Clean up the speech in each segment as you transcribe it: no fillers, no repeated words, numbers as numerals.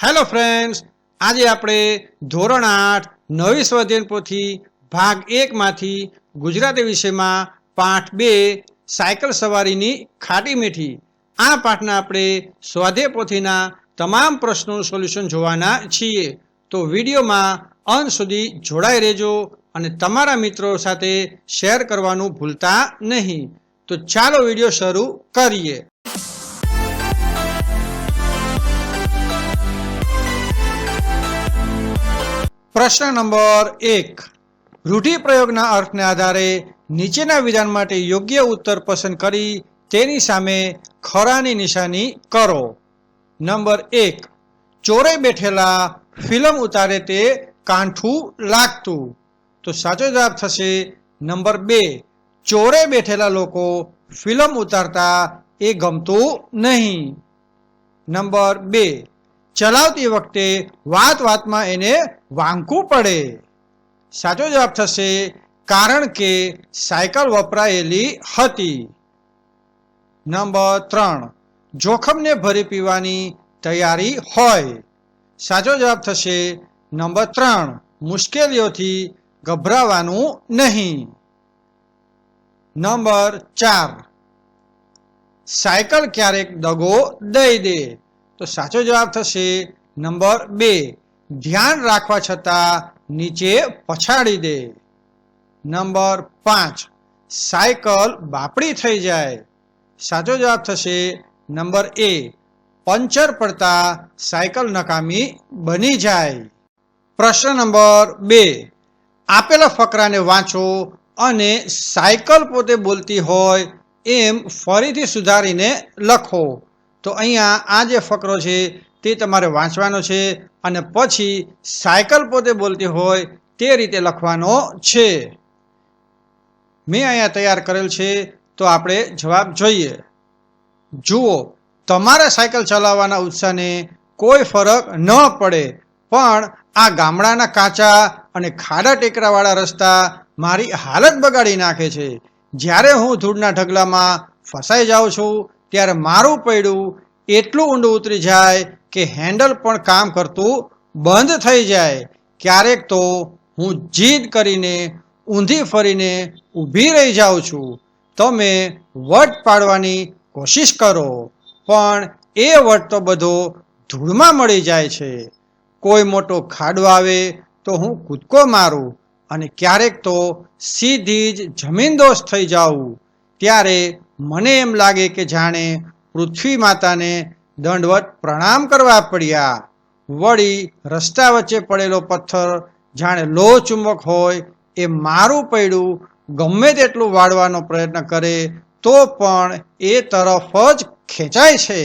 Hello friends, આજે આપણે ધોરણ 8 નવી સ્વાધ્યાય પોથી ભાગ 1 માંથી ગુજરાતી વિષયમાં પાઠ 2 સાયકલ સવારીની ખાટી મીઠી આ પાઠના આપણે સ્વાધ્યાય પોથીના તમામ પ્રશ્નોનું સોલ્યુશન જોવાના છીએ. તો વિડીયોમાં અંત સુધી જોડાઈ રહેજો અને તમારા મિત્રો સાથે શેર કરવાનું ભૂલતા નહીં. તો ચાલો વિડીયો શરૂ કરીએ. પ્રશ્ન નંબર 1. રૂઢિપ્રયોગના અર્થને આધારે નીચેના વિધાન માટે યોગ્ય ઉત્તર પસંદ કરી તેની સામે ખરાની નિશાની કરો. નંબર 1. ચોરે બેઠેલા ફિલ્મ ઉતારે તે કાંઠું લાગતું. તો સાચો જવાબ થશે નંબર 2. ચોરે બેઠેલા લોકો ફિલ્મ ઉતારતા એ ગમતું નહીં. નંબર 2. ચલાવતી વખતે વાત વાતમાં એને વાંકવું પડે. સાચો જવાબ થશે કારણ કે સાયકલ વપરાયેલી હતી. નંબર 3. જોખમને ભરી પીવાની તૈયારી હોય. સાચો જવાબ થશે નંબર 3. મુશ્કેલીઓથી ગભરાવાનું નહીં. નંબર 4. સાયકલ ક્યારેક દગો દઈ દે. તો સાચો જવાબ થશે નંબર 2. ધ્યાન રાખવા છતાં નીચે પછાડી દે. નંબર 5. સાયકલ બાપડી થઈ જાય. સાચો જવાબ થશે નંબર A. પંચર પડતા સાયકલ નકામી બની જાય. પ્રશ્ન નંબર 2. આપેલા ફકરાને વાંચો અને સાયકલ પોતે બોલતી હોય એમ ફરીથી સુધારીને લખો. તો અહીંયા આ જે ફકરો છે તે તમારે વાંચવાનો છે અને પછી સાયકલ પોતે બોલતી હોય તે રીતે લખવાનો છે. મેં અહીંયા તૈયાર કરેલ છે, તો આપણે જવાબ જોઈએ. જુઓ, તમારા સાયકલ ચલાવવાના ઉત્સાહને કોઈ ફરક ન પડે, પણ આ ગામડાના કાચા અને ખાડા ટેકરાવાળા રસ્તા મારી હાલત બગાડી નાખે છે. જ્યારે હું ધૂળના ઢગલામાં ફસાઈ જાઉં છું ત્યારે મારું પૈડું એટલું ઊંડું ઉતરી જાય કે હેન્ડલ પણ કામ કરતું બંધ થઈ જાય. ક્યારેક તો હું જીદ કરીને ઊંધી ફરીને ઊભી રહી જાઉં છું. તમે વટ પાડવાની કોશિશ કરો, પણ એ વટ તો બધો ધૂળમાં મળી જાય છે. કોઈ મોટો ખાડો આવે તો હું કૂદકો મારું અને ક્યારેક તો સીધી જ જમીનદોસ્ત થઈ જાઉં. ત્યારે મને એમ લાગે કે જાણે પૃથ્વી માતાને દંડવત પ્રણામ કરવા પડ્યા. વળી રસ્તા વચ્ચે પડેલો પથ્થર જાણે લોહ ચુંબક હોય એ મારું પૈડું ગમે તેટલું વાળવાનો પ્રયત્ન કરે તો પણ એ તરફ જ ખેંચાય છે.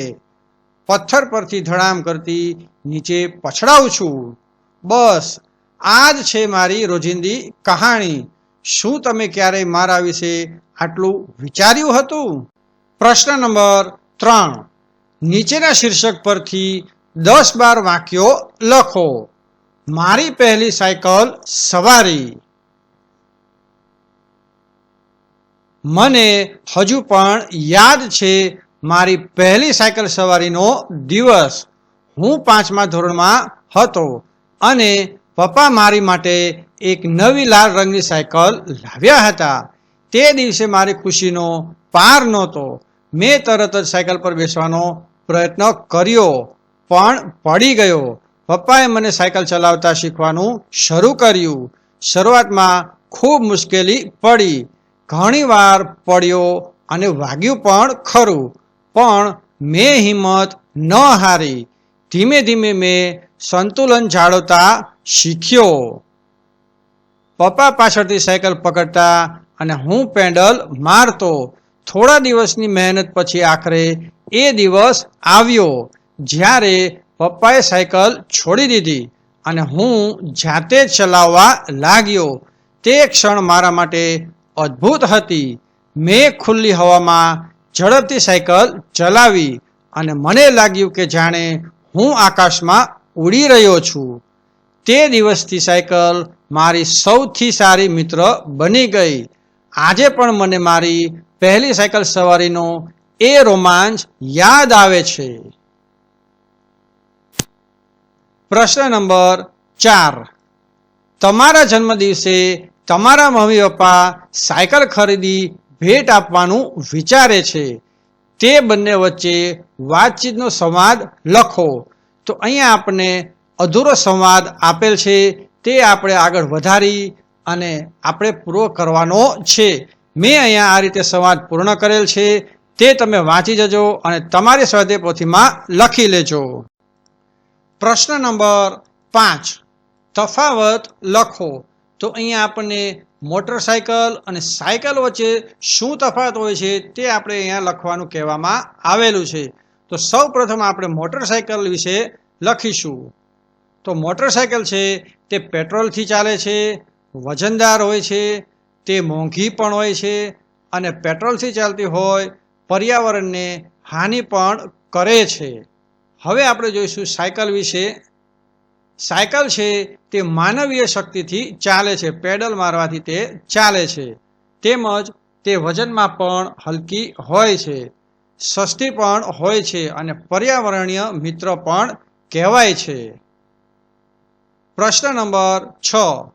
પથ્થર પરથી ધડામ કરતી નીચે પછડાવું છું. બસ આ જ છે મારી રોજિંદી કહાણી. શું તમે ક્યારેય મારા વિશે આટલું વિચાર્યું હતું? પ્રશ્ન નંબર 3. નીચેના શીર્ષક પરથી 10-12 વાક્યો લખો. મારી પહેલી સાયકલ સવારી. મને હજુ પણ યાદ છે મારી પહેલી સાયકલ સવારીનો દિવસ. હું 5મા ધોરણમાં હતો અને પપ્પા મારી માટે એક નવી લાલ રંગની સાયકલ લાવ્યા હતા. તે દિવસે મારી ખુશીનો પાર નહોતો. મેં તરત જ સાયકલ પર બેસવાનો પ્રયત્ન કર્યો, પણ પડી ગયો. પપ્પાએ મને સાયકલ ચલાવતા શીખવાનું શરૂ કર્યું. શરૂઆતમાં ખૂબ મુશ્કેલી પડી. ઘણીવાર પડ્યો અને વાગ્યું પણ ખરું, પણ મેં હિંમત ન હારી. ધીમે ધીમે મેં સંતુલન જાળવતા શીખ્યો. પપ્પા પાછળથી સાયકલ પકડતા અને હું પેડલ મારતો. થોડા દિવસની મહેનત પછી આખરે એ દિવસ આવ્યો જ્યારે પપ્પાએ સાયકલ છોડી દીધી અને હું જાતે જ ચલાવવા લાગ્યો. તે ક્ષણ મારા માટે અદ્ભુત હતી. મેં ખુલ્લી હવામાં ઝડપથી સાયકલ ચલાવી અને મને લાગ્યું કે જાણે હું આકાશમાં ઉડી રહ્યો છું. તે દિવસથી સાયકલ મારી સૌથી સારી મિત્ર બની ગઈ. આજે પણ મને મારી પહેલી સાયકલ સવારીનો એ રોમાંચ યાદ આવે છે. પ્રશ્ન નંબર 4, તમારા જન્મદિવસે તમારા મમ્મી પપ્પા સાયકલ ખરીદી ભેટ આપવાનું વિચારે છે, તે બંને વચ્ચે વાતચીતનો સંવાદ લખો. તો અહીંયા આપણે અધૂરો સંવાદ આપેલ છે, તે આપણે આગળ વધારી અને આપણે પૂરો કરવાનો છે. મેં અહીંયા આ રીતે સંવાદ પૂર્ણ કરેલ છે, તે તમે વાંચી જજો અને તમારી સ્વાધ્યાય પોથીમાં લખી લેજો. પ્રશ્ન નંબર 5, તફાવત લખો. તો અહીંયા આપણને મોટરસાયકલ અને સાયકલ વચ્ચે શું તફાવત હોય છે તે આપણે અહીંયા લખવાનું કહેવામાં આવેલું છે. તો સૌ પ્રથમ આપણે મોટરસાયકલ વિશે લખીશું. તો મોટરસાયકલ છે તે પેટ્રોલથી ચાલે છે, વજનદાર હોય છે, તે મોંઘી પણ હોય છે અને પેટ્રોલથી ચાલતી હોય પર્યાવરણને હાનિ પણ કરે છે. હવે આપણે જોઈશું સાયકલ વિશે. સાયકલ છે તે માનવીય શક્તિથી ચાલે છે, પેડલ મારવાથી તે ચાલે છે, તેમજ તે વજનમાં પણ હલકી હોય છે, સસ્તી પણ હોય છે અને પર્યાવરણીય મિત્ર પણ કહેવાય છે. પ્રશ્ન નંબર 6,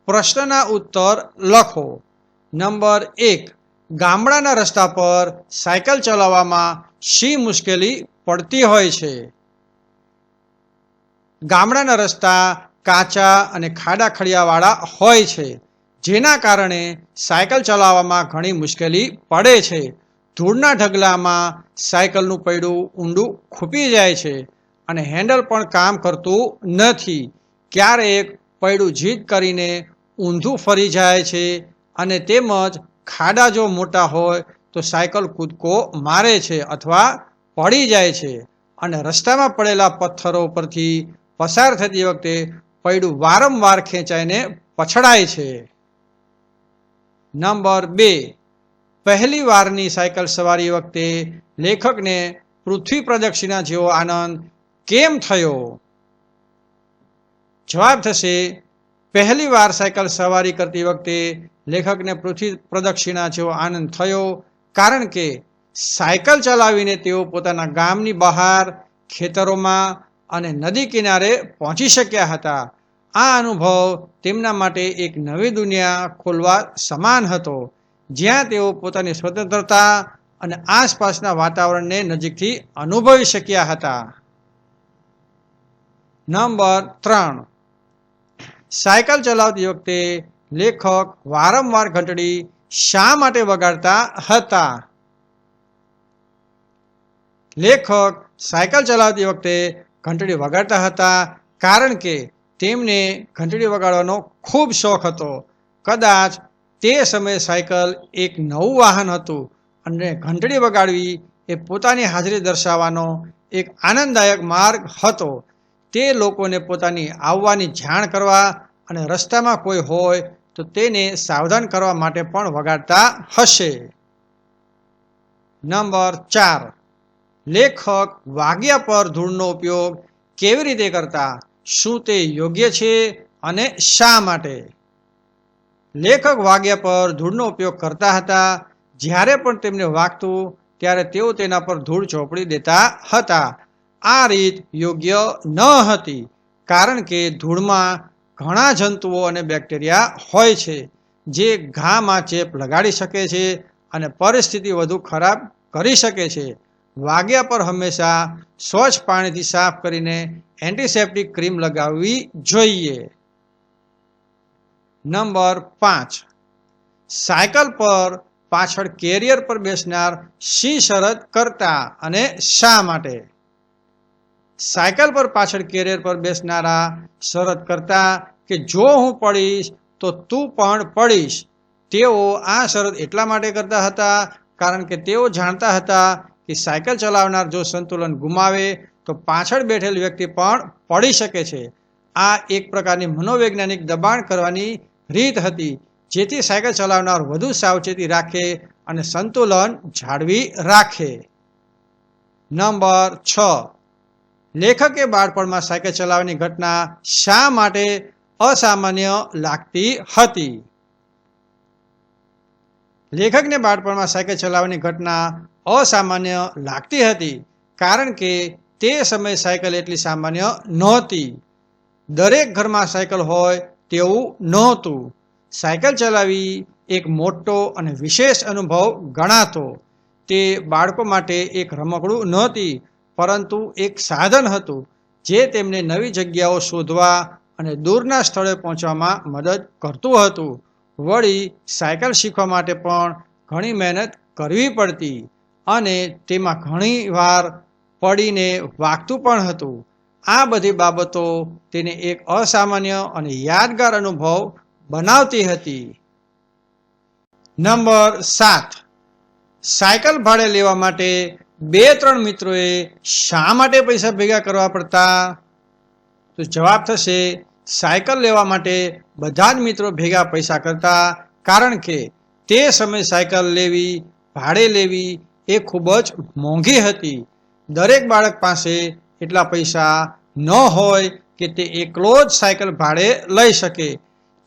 પ્રશ્નના ઉત્તર લખો. નંબર 1, ગામડાના રસ્તા પર સાયકલ ચલાવવામાં શી મુશ્કેલી પડતી હોય છે? ગામડાના રસ્તા કાચા અને ખાડા ખડિયાવાળા હોય છે, જેના કારણે સાયકલ ચલાવવામાં ઘણી મુશ્કેલી પડે છે. ધૂળના ઢગલામાં સાયકલનું પૈડું ઊંડું ખૂંપી જાય છે અને હેન્ડલ પણ કામ કરતું નથી. ક્યારેક પૈડું જીદ કરીને ઊંધું ફરી જાય છે અને તેમજ ખાડા જો મોટા હોય તો સાયકલ કૂદકો મારે છે અથવા પડી જાય છે અને રસ્તામાં પડેલા પથ્થરો પરથી પસાર થતી વખતે પૈડું વારંવાર ખેંચાઈને પછડાય છે. નંબર 2, પહેલી વારની સાયકલ સવારી વખતે લેખકને પૃથ્વી પ્રદક્ષિણા જેવો આનંદ કેમ થયો? જવાબ થશે, પહેલી વાર સાયકલ સવારી કરતી વખતે લેખકને પૃથ્વી પ્રદક્ષિણા જેવો આનંદ થયો, કારણ કે સાયકલ ચલાવીને તેઓ પોતાના ગામની બહાર, ખેતરોમાં અને નદી કિનારે પહોંચી શક્યા હતા. આ અનુભવ તેમના માટે એક નવી દુનિયા ખોલવા સમાન હતો, જ્યાં તેઓ પોતાની સ્વતંત્રતા અને આસપાસના વાતાવરણને નજીકથી અનુભવી શક્યા હતા. નંબર 3, સાયકલ ચલાવતી વખતે લેખક વારંવાર ઘંટડી શા માટે વગાડતા હતા? લેખક સાયકલ ચલાવતી વખતે ઘંટડી વગાડતા હતા કારણ કે તેમને ઘંટડી વગાડવાનો ખૂબ શોખ હતો. કદાચ તે સમયે સાયકલ એક નવું વાહન હતું અને ઘંટડી વગાડવી એ પોતાની હાજરી દર્શાવવાનો એક આનંદદાયક માર્ગ હતો. તે લોકોને પોતાની આવવાની જાણ કરવા અને રસ્તામાં કોઈ હોય તો તેને સાવધાન કરવા માટે પણ વગાડતા હશે. નંબર 4, લેખક વાગ્યા પર ધૂળનો ઉપયોગ કેવી રીતે કરતા? શું તે યોગ્ય છે અને શા માટે? લેખક વાગ્યા પર ધૂળનો ઉપયોગ કરતા હતા. જ્યારે પણ તેમને વાગતું ત્યારે તેઓ તેના પર ધૂળ ચોપડી દેતા હતા. આ રીત યોગ્ય ન હતી, કારણ કે ધૂળમાં ઘણા જંતુઓ અને બેક્ટેરિયા હોય છે, જે ઘામાં ચેપ લગાડી શકે છે અને પરિસ્થિતિ વધુ ખરાબ કરી શકે છે. વાગ્યા પર હંમેશા સ્વચ્છ પાણીથી સાફ કરીને એન્ટિસેપ્ટિક ક્રીમ લગાવવી જોઈએ. નંબર 5, સાયકલ પર પાછળ કેરિયર પર બેસનાર શી શરત કરતા અને શા માટે? સાયકલ પર પાછળ કેરિયર પર બેસનારા શરત કરતા કે જો હું પડીશ તો તું પણ પડીશ. તેઓ આ શરત એટલા માટે કરતા હતા કારણ કે તેઓ જાણતા હતા કે સાયકલ ચલાવનાર જો સંતુલન ગુમાવે તો પાછળ બેઠેલ વ્યક્તિ પણ પડી શકે છે. આ એક પ્રકારની મનોવૈજ્ઞાનિક દબાણ કરવાની રીત હતી, જેથી સાયકલ ચલાવનાર વધુ સાવચેતી રાખે અને સંતુલન જાળવી રાખે. નંબર 6, લેખકે બાળપણમાં સાયકલ ચલાવવાની ઘટના શા માટે અસામાન્ય લાગતી હતી? લેખકને બાળપણમાં સાયકલ ચલાવવાની ઘટના અસામાન્ય લાગતી હતી કારણ કે તે સમયે સાયકલ એટલી સામાન્ય નહોતી. દરેક ઘરમાં સાયકલ હોય તેવું નહોતું. સાયકલ ચલાવવી એક મોટો અને વિશેષ અનુભવ ગણાતો. તે બાળકો માટે એક રમકડું નહોતી, પરંતુ એક સાધન હતું જે તેમને નવી જગ્યાઓ શોધવા અને દૂરના સ્થળે પહોંચવામાં મદદ કરતું હતું. વળી સાયકલ શીખવા માટે પણ ઘણી મહેનત કરવી પડતી અને તેમાં ઘણી વાર પડીને વાગતું પણ હતું. આ બધી બાબતો તેને એક અસામાન્ય અને યાદગાર અનુભવ બનાવતી હતી. નંબર 7. સાયકલ ભાડે લેવા માટે 2-3 મિત્રોએ શા માટે પૈસા ભેગા કરવા પડતા? તો જવાબ થશે સાયકલ લેવા માટે બધા જ મિત્રો ભેગા પૈસા કરતા, કારણ કે તે સમયે સાયકલ લેવી, ભાડે લેવી એ ખૂબ જ મોંઘી હતી. દરેક બાળક પાસે એટલા પૈસા ન હોય કે તે એકલો જ સાયકલ ભાડે લઈ શકે.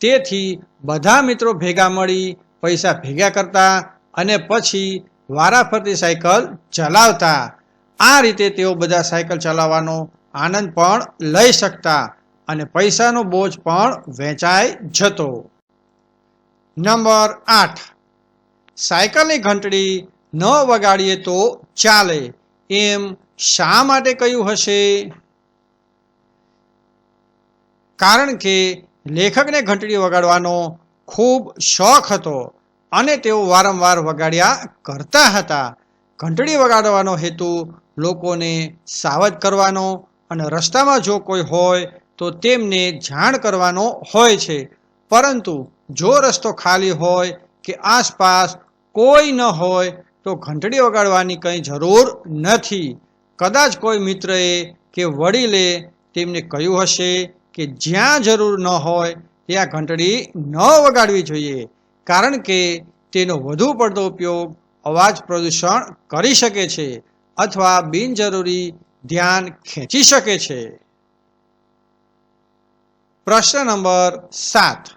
તેથી બધા મિત્રો ભેગા મળી પૈસા ભેગા કરતા અને પછી વારાફરતી સાયકલ ચલાવતા. આ રીતે તેઓ બધા સાયકલ ચલાવવાનો આનંદ પણ લઈ શકતા અને પૈસાનો બોજ પણ વહેંચાઈ જતો. નંબર 8. સાયકલની ઘંટડી ન વગાડીએ તો ચાલે એમ શા માટે કહ્યું હશે? કારણ કે લેખકને ઘંટડી વગાડવાનો ખૂબ શોખ હતો અને તેઓ વારંવાર વગાડ્યા કરતા હતા. ઘંટડી વગાડવાનો હેતુ લોકોને સાવધ કરવાનો અને રસ્તામાં જો કોઈ હોય તો તેમને જાણ કરવાનો હોય છે. પરંતુ જો રસ્તો ખાલી હોય કે આસપાસ કોઈ ન હોય તો ઘંટડી વગાડવાની કંઈ જરૂર નથી. કદાચ કોઈ મિત્રએ કે વડીલે તેમને કહ્યું હશે કે જ્યાં જરૂર ન હોય ત્યાં ઘંટડી ન વગાડવી જોઈએ, કારણ કે તેનો વધુ પડતો ઉપયોગ અવાજ પ્રદૂષણ કરી શકે છે અથવા બિનજરૂરી ધ્યાન ખેંચી શકે છે. પ્રશ્ન નંબર 7.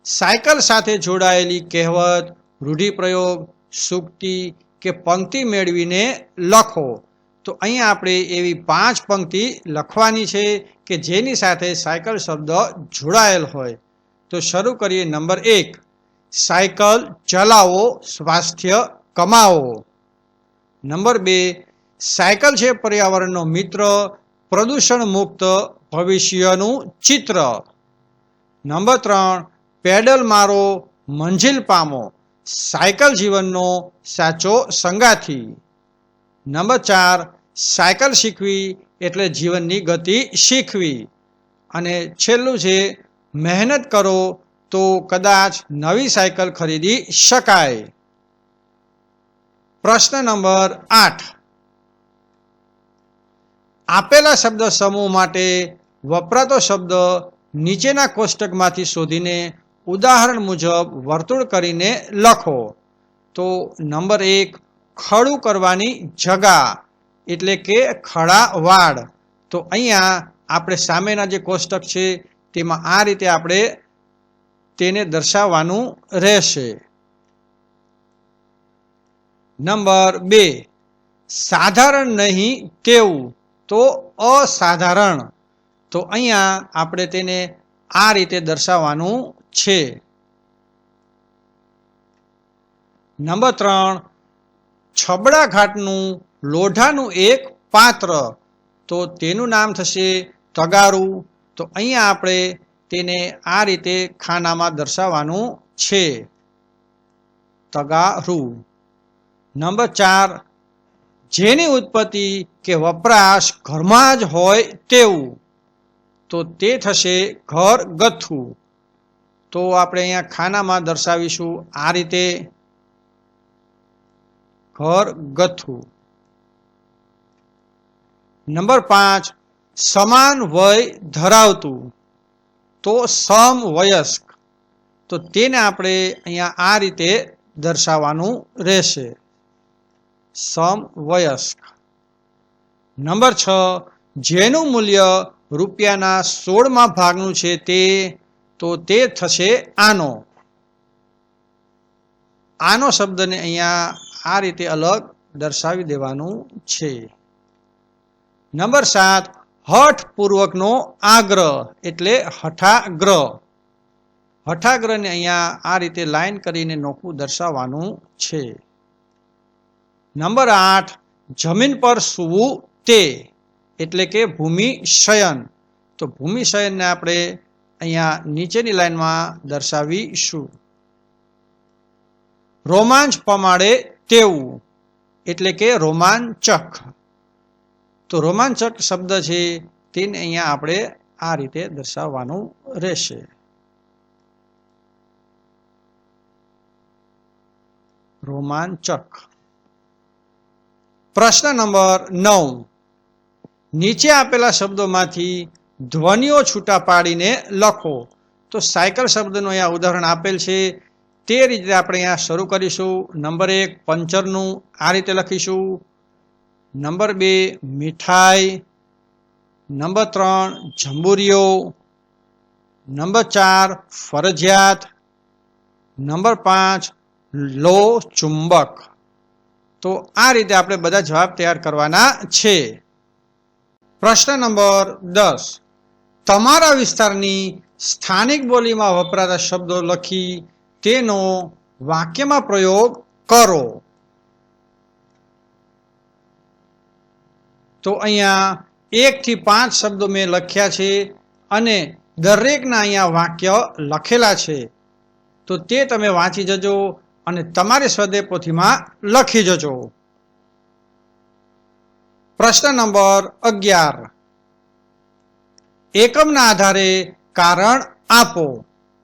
સાયકલ સાથે જોડાયેલી કહેવત, રૂઢિપ્રયોગ, સૂક્તિ કે પંક્તિ મેળવીને લખો. તો અહીંયા આપણે એવી 5 પંક્તિ લખવાની છે કે જેની સાથે સાયકલ શબ્દ જોડાયેલ હોય. તો શરૂ કરીએ. નંબર 1. સાયકલ ચલાવો, સ્વાસ્થ્ય કમાવો. નંબર 2. સાયકલ છે પર્યાવરણનો મિત્ર, પ્રદૂષણ મુક્ત ભવિષ્યનું ચિત્ર. નંબર 3. પેડલ મારો, મંજિલ પામો, સાયકલ જીવનનો સાચો સંગાથી. નંબર 4. સાયકલ શીખવી એટલે જીવનની ગતિ શીખવી. અને છેલ્લું છે, મહેનત કરો તો કદાચ નવી સાયકલ ખરીદી શકાય. પ્રશ્ન નંબર 8. આપેલા શબ્દ સમૂહ માટે વપરાતો શબ્દ નીચેના કોષ્ટકમાંથી શોધીને ઉદાહરણ મુજબ વર્તુળ કરીને લખો. તો નંબર 1. ખડું કરવાની જગા એટલે કે ખડા વાડ. તો અહીંયા આપણે સામેના જે કોષ્ટક છે તેમાં આ રીતે આપણે તેને દર્શાવવાનું રહેશે. નંબર 2. સાધારણ નહીં તેવું, તો અસાધારણ. તો અહીંયા આપણે તેને આ રીતે દર્શાવવાનું છે. નંબર 3. છબડા ઘાટનું લોઢાનું એક પાત્ર, તો તેનું નામ થશે તગારું. તો અહીંયા આપણે તેને આ રીતે ખાનામાં દર્શાવવાનું છે, તગારું. નંબર 4. જેની ઉત્પત્તિ કે વપરાશ ઘરમાં જ હોય તેવું, તો તે થશે ઘર ગથ્થું. તો આપણે અહીંયા ખાનામાં દર્શાવીશું આ રીતે, ઘર ગથ્થું. નંબર 5. સમાન વય ધરાવતું, તો સમવયસ્ક. તો તેને આપણે અહીંયા આ રીતે દર્શાવવાનું રહેશે, સમવયસ્ક. નંબર 6. જેનું મૂલ્ય રૂપિયાના 16મા ભાગનું છે તે, તો તે થશે આનો. આનો શબ્દને અહીંયા આ રીતે અલગ દર્શાવી દેવાનું છે. નંબર 7 હઠપૂર્વકનો આગ્રહ એટલે હઠાગ્રહ. હઠાગ્રહને અહીંયા આ રીતે લાઈન કરીને નોખું દર્શાવવાનું છે. નંબર 8 જમીન પર સૂવું તે એટલે કે ભૂમિ શયન. તો ભૂમિ શયનને આપણે અહીંયા નીચેની લાઈનમાં દર્શાવીશું. રોમાંચ પમાડે તેવું એટલે કે રોમાંચક. તો રોમાંચક શબ્દ છે તેને અહીંયા આપણે આ રીતે દર્શાવવાનું રહેશે. રોમાંચક. પ્રશ્ન નંબર 9 નીચે આપેલા શબ્દોમાંથી ધ્વનિઓ છૂટા પાડીને લખો. તો સાયકલ શબ્દનું અહીંયા ઉદાહરણ આપેલ છે તે રીતે આપણે અહીંયા શરૂ કરીશું. નંબર 1 પંચરનું આ રીતે લખીશું. નંબર 2 મીઠાઈ. નંબર 3 જંબુરીયો. નંબર 4 ફરજિયાત. નંબર 5 લો ચુંબક. તો આ રીતે આપણે બધા જવાબ તૈયાર કરવાના છે. પ્રશ્ન નંબર 10 તમારા વિસ્તારની સ્થાનિક બોલીમાં વપરાતા શબ્દો લખી તેનો વાક્યમાં પ્રયોગ કરો. તો અહીંયા 1 થી 5 શબ્દો મેં લખ્યા છે અને દરેકના અહીંયા વાક્ય લખેલા છે. તો તે તમે વાંચી જજો અને તમારી સ્વાધ્યાય પોથીમાં લખી જજો. પ્રશ્ન નંબર 11 એકમના આધારે કારણ આપો.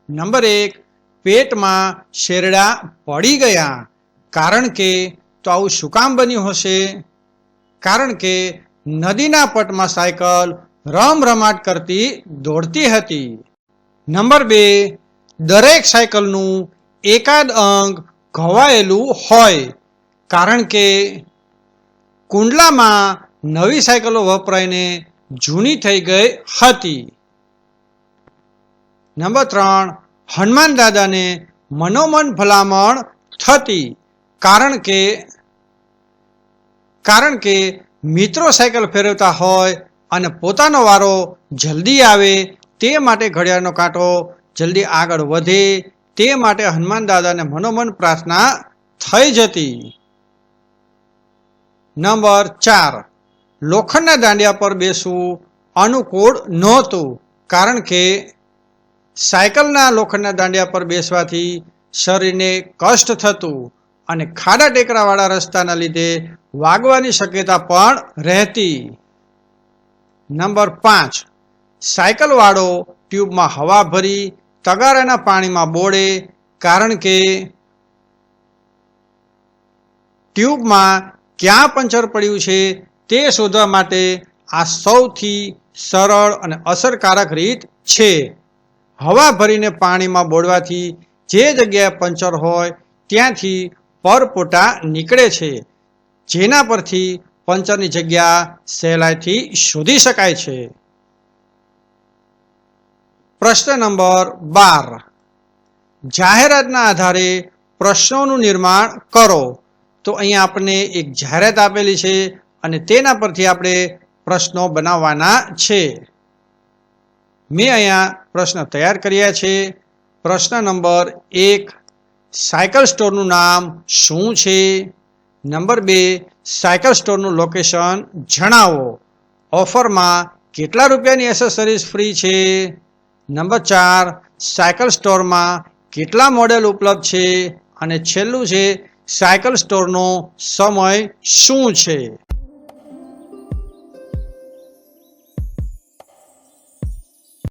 નંબર 1 પેટમાં શેરડા પડી ગયા. કારણ કે તો આવું શું કામ બન્યું હશે? કારણ કે નદીના પટમાં સાયકલ રમરમાટ કરતી દોડતી હતી. નંબર 2 દરેક સાયકલનું એકાદ અંગ ઘવાયેલું હોય. કારણ કે કુંડલામાં નવી સાયકલો વપરાઈને જૂની થઈ ગઈ હતી. નંબર 3 હનુમાન દાદાને મનોમન ભલામણ થતી. કારણ કે મિત્રો સાયકલ ફેરવતા હોય અને પોતાનો વારો જલ્દી આવે તે માટે ઘડિયાળનો કાંટો જલ્દી આગળ વધે તે માટે હનુમાન દાદાને મનોમન પ્રાર્થના થઈ જતી. નંબર 4 લોખંડના દાંડિયા પર બેસવું અનુકૂળ નહોતું. કારણ કે સાયકલના લોખંડના દાંડિયા પર બેસવાથી શરીરને કષ્ટ થતું અને ખાડા ટેકરાવાળા રસ્તાના લીધે વાગવાની શક્યતા પણ રહેતી. નંબર 5 સાયકલવાળો ટ્યુબમાં હવા ભરી તગારાના પાણીમાં બોળે. કારણ કે ટ્યુબમાં ક્યાં પંચર પડ્યું છે તે શોધવા માટે આ સૌથી સરળ અને અસરકારક રીત છે. હવા ભરીને પાણીમાં બોળવાથી જે જગ્યાએ પંચર હોય ત્યાંથી પરપોટા નીકળે છે, જેના પરથી પંચરની જગ્યા સહેલાઈથી શોધી શકાય છે. પ્રશ્ન નંબર 12 જાહેરાતના આધારે પ્રશ્નોનું નિર્માણ કરો. તો અહીંયા આપણને એક જાહેરાત આપેલી છે અને તેના પરથી આપણે પ્રશ્નો બનાવવાના છે. મેં અહીંયા પ્રશ્ન તૈયાર કર્યા છે. પ્રશ્ન નંબર 1 સાયકલ સ્ટોરનું નામ શું છે? નંબર 2 સાયકલ સ્ટોરનું લોકેશન જણાવો. ઓફરમાં કેટલા રૂપિયાની એસેસરીઝ ફ્રી છે? નંબર 4 સાયકલ સ્ટોરમાં કેટલા મોડેલ ઉપલબ્ધ છે? અને છેલ્લું છે સાયકલ સ્ટોરનો સમય શું છે?